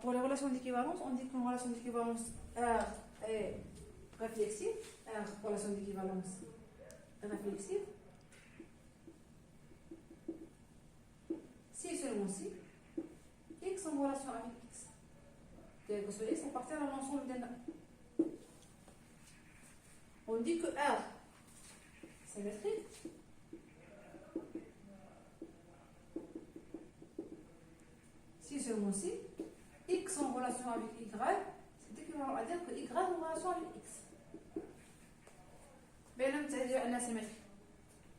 pour les relations d'équivalence, on dit qu'une relation d'équivalence R est réflexive, R, relation d'équivalence réflexive, si et seulement si X en relation avec X. Quel que soit X appartient à l'ensemble des nombres. On dit que R c'est métrique. Si seulement si X en relation avec Y, c'est équivalent à dire que Y en relation avec X. Mais là, c'est-à-dire une asymétrie.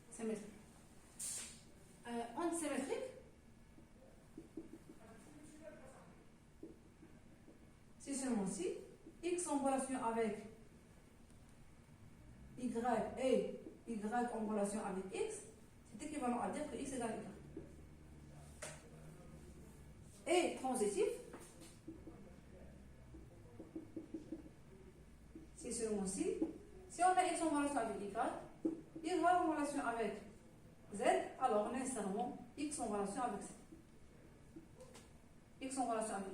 Symétrique. Antisymétrique, si seulement si X en relation avec Y et Y en relation avec X, c'est équivalent à dire que X égale Y. Et transitif, si seulement si on a X en relation avec Y en relation avec Z, alors nécessairement X en relation avec Z. X en relation avec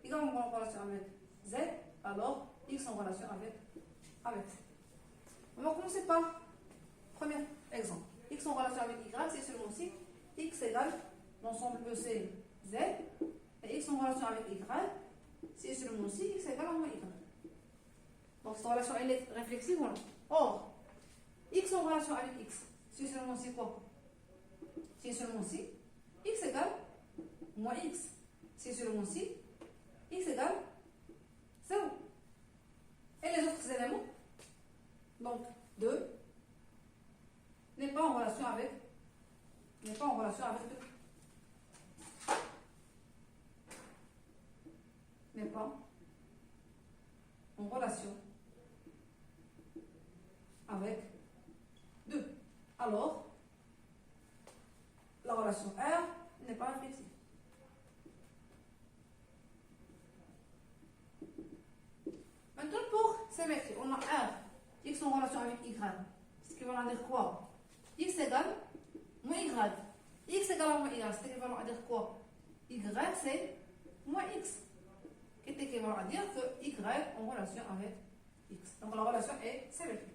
Y en relation avec Z, alors X en relation avec Z. On va commencer par le premier exemple. X en relation avec Y, c'est seulement si X égale l'ensemble EC Z, et X en relation avec Y, c'est seulement si X égale à moins Y. Donc cette relation elle est réflexive ou non? Or, X en relation avec X, c'est seulement si quoi? C'est seulement si X égale moins X. C'est seulement si X égale 0. Et les autres éléments, donc 2, n'est pas en relation avec 2. N'est pas en relation avec 2. Alors, la relation R n'est pas réflexive. Maintenant, pour symétrie, on a R, X en relation avec Y. Ce qui va dire quoi? X égale moins Y. X égale à moins Y, c'est équivalent à dire quoi? Y, c'est moins X. Qui est équivalent à dire que Y en relation avec X. Donc la relation est symétrique.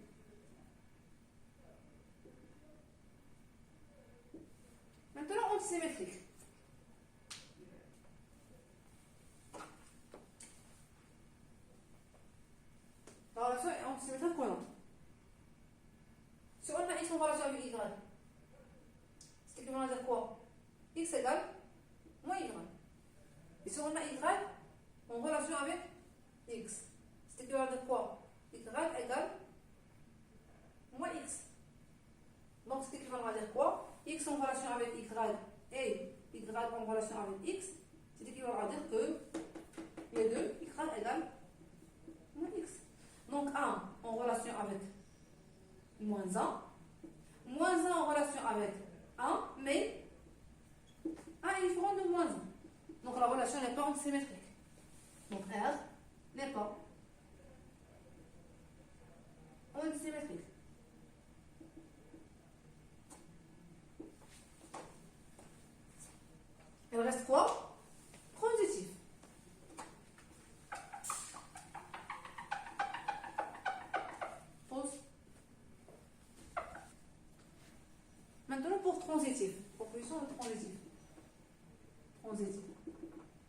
Maintenant, antisymétrique. La relation est antisymétrique comment? Si on a X en relation avec Y, c'est équivalent à dire quoi? X égale moins Y. Et si on a Y en relation avec X, c'est équivalent à dire quoi? Y égale moins X. Donc c'est équivalent à dire quoi? X en relation avec Y et Y en relation avec X, c'est équivalent à dire que les deux, Y égale moins X. Donc 1 en relation avec moins 1, moins 1 en relation avec 1, mais 1 est différent de moins 1. Donc la relation n'est pas antisymétrique. Donc R n'est pas antisymétrique. Il reste quoi? Transitif. Pause. Maintenant pour transitif. Proposition de transitif. Transitif.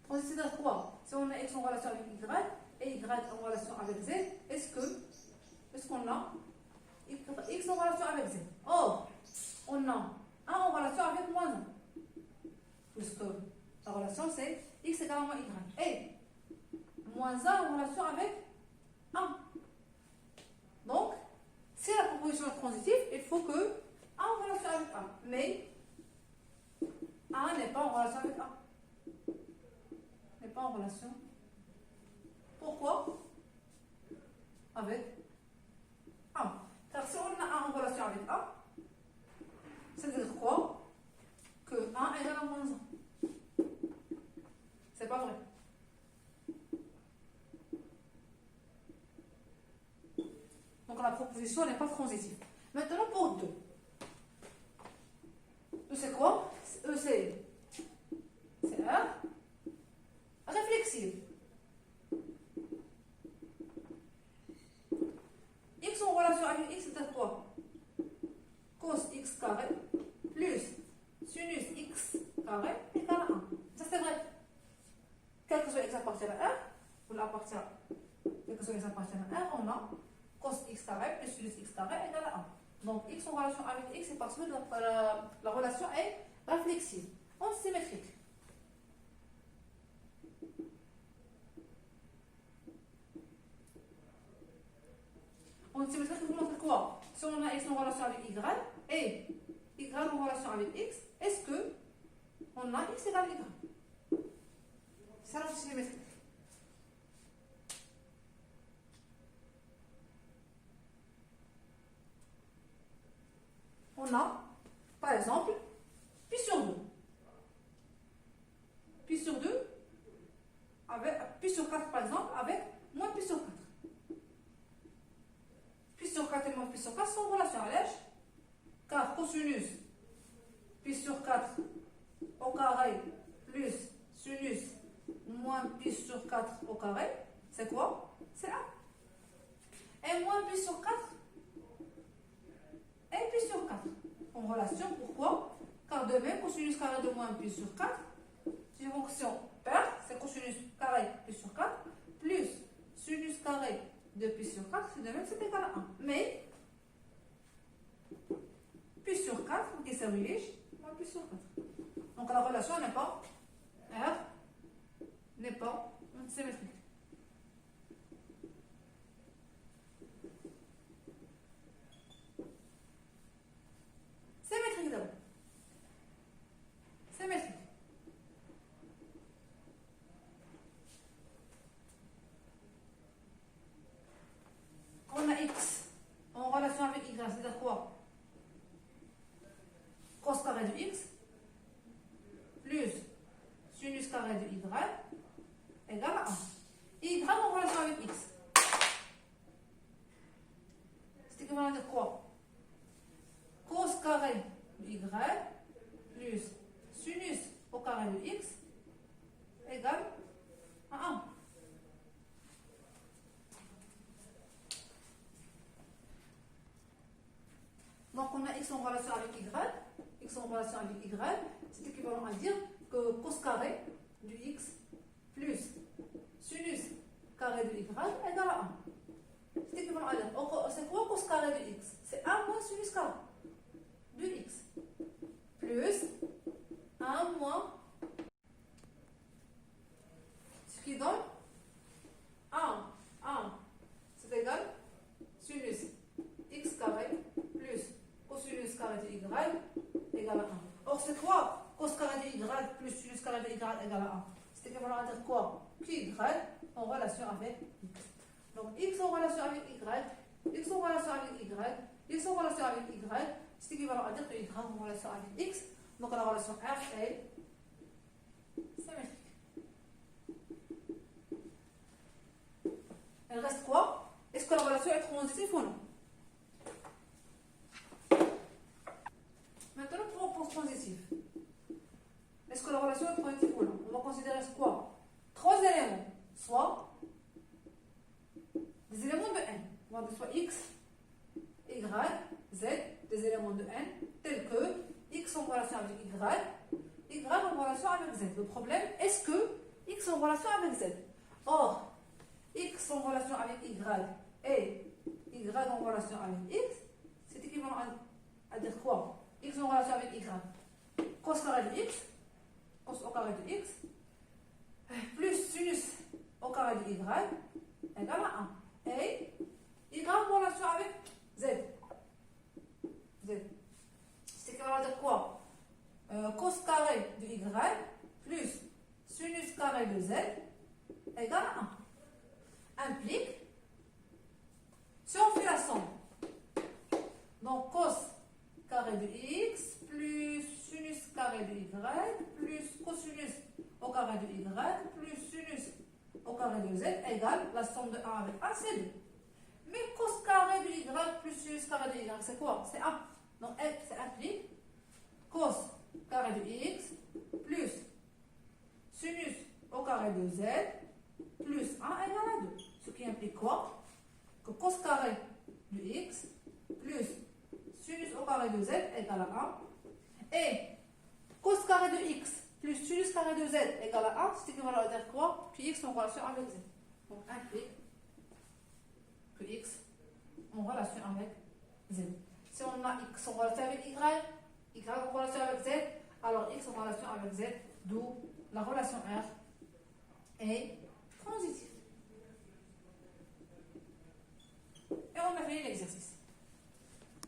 Transitif c'est quoi? Si on a X en relation avec Y et Y en relation avec Z, est-ce qu'on a X en relation avec Z? Or, on a 1 en relation avec moins 1. Puisque la relation c'est X égale à moins Y. Et moins 1 en relation avec 1. Donc, c'est la proposition transitive, il faut que 1 en relation avec 1. Mais 1 n'est pas en relation avec 1. N'est pas en relation. Pourquoi? Avec 1. Car si on a 1 en relation avec 1, ça veut dire quoi? Que 1 égale à moins 1. C'est pas vrai. Donc la proposition n'est pas transitive. Maintenant pour 2. E c'est quoi? E c'est R. Réflexive. carré égale à 1. Ça c'est vrai. Quel que soit x appartient à 1, ou l'appartient, quel que soit x appartient à 1, on a cos x carré plus sinus x carré égale à 1. Donc x en relation avec x, c'est parce que la relation est réflexive, antisymétrique. Antisymétrique, vous montre quoi? Si on a x en relation avec y et y en relation avec x, est-ce que on a x égale y? C'est l'antisymétrique. On a, par exemple, pi sur 2. Pi sur 2, avec, pi sur 4 par exemple, avec moins pi sur 4. Pi sur 4 et moins pi sur 4 sont en relation à l'èche, car cosinus pi sur 4 au carré plus sinus moins pi sur 4 au carré, c'est quoi? C'est 1. Et moins pi sur 4 et pi sur 4 en relation. Pourquoi? Car de même, cosinus carré de moins pi sur 4, si la fonction paire, c'est cosinus carré pi sur 4 plus sinus carré de pi sur 4, c'est de même, c'est égal à 1. Mais pi sur 4 qui s'affiche moins pi sur 4. Donc la relation n'est pas R, n'est pas symétrique. Symétrique d'abord. Symétrique. Quand on a x en relation avec y, c'est-à-dire quoi? Cos carré de x plus sinus carré de y égale à 1. Y en relation avec x. C'est équivalent à quoi? Cos carré de y plus sinus au carré de x égale à 1. Donc on a x en relation avec y, x en relation avec y, c'est équivalent à dire que cos carré du x plus sinus carré de y égale à 1. C'est équivalent à dire, c'est quoi cos carré de x? C'est 1 moins sinus carré de x plus 1 moins, ce qui donne 1, c'est égal sinus x carré plus cosinus carré de y égale à 1. Or, c'est quoi cos carré de y plus sinus carré de y égale à 1? C'est équivalent à dire quoi? Qy en relation avec x. Donc, x en relation avec y, x en relation avec y, x en relation avec y, c'est équivalent à dire que y en relation avec x. Donc, la relation R est symétrique. Il reste quoi? Est-ce que la relation est transitive ou non? Maintenant, pour réponse transitive. Est-ce que la relation est transitive ou non? On va considérer quoi? 3 éléments. Soit des éléments de n. On va dire soit x, y, z, des éléments de n, tels que x en relation avec y en relation avec z. Le problème, est-ce que x en relation avec z? Or, x en relation avec y et y en relation avec x, c'est équivalent à dire quoi? X en relation avec y, cos carré de x, cos au carré de x, plus sinus au carré de y égale à 1. Et y en relation avec z. C'est équivalent à dire quoi? Cos carré de y plus sinus carré de z égale à 1. Implique, si on fait la somme, donc cos carré de x plus sinus carré de y plus cosinus au carré de y plus sinus au carré de z égale la somme de 1 avec 1, c'est 2. Mais cos carré de y plus sinus carré de y, c'est quoi? C'est 1. Donc, ça implique cos carré de x plus sinus au carré de z plus 1 égale à 2. Ce qui implique quoi? Que cos carré de x plus sinus au carré de z égale à 1. Et cos carré de x plus sinus carré de z égale à 1, c'est équivalent à dire quoi? Que x en relation avec z. Donc implique que x en relation avec z. Si on a x en relation avec y en relation avec z, alors x en relation avec z, d'où la relation R est transitive. Et on a fini l'exercice.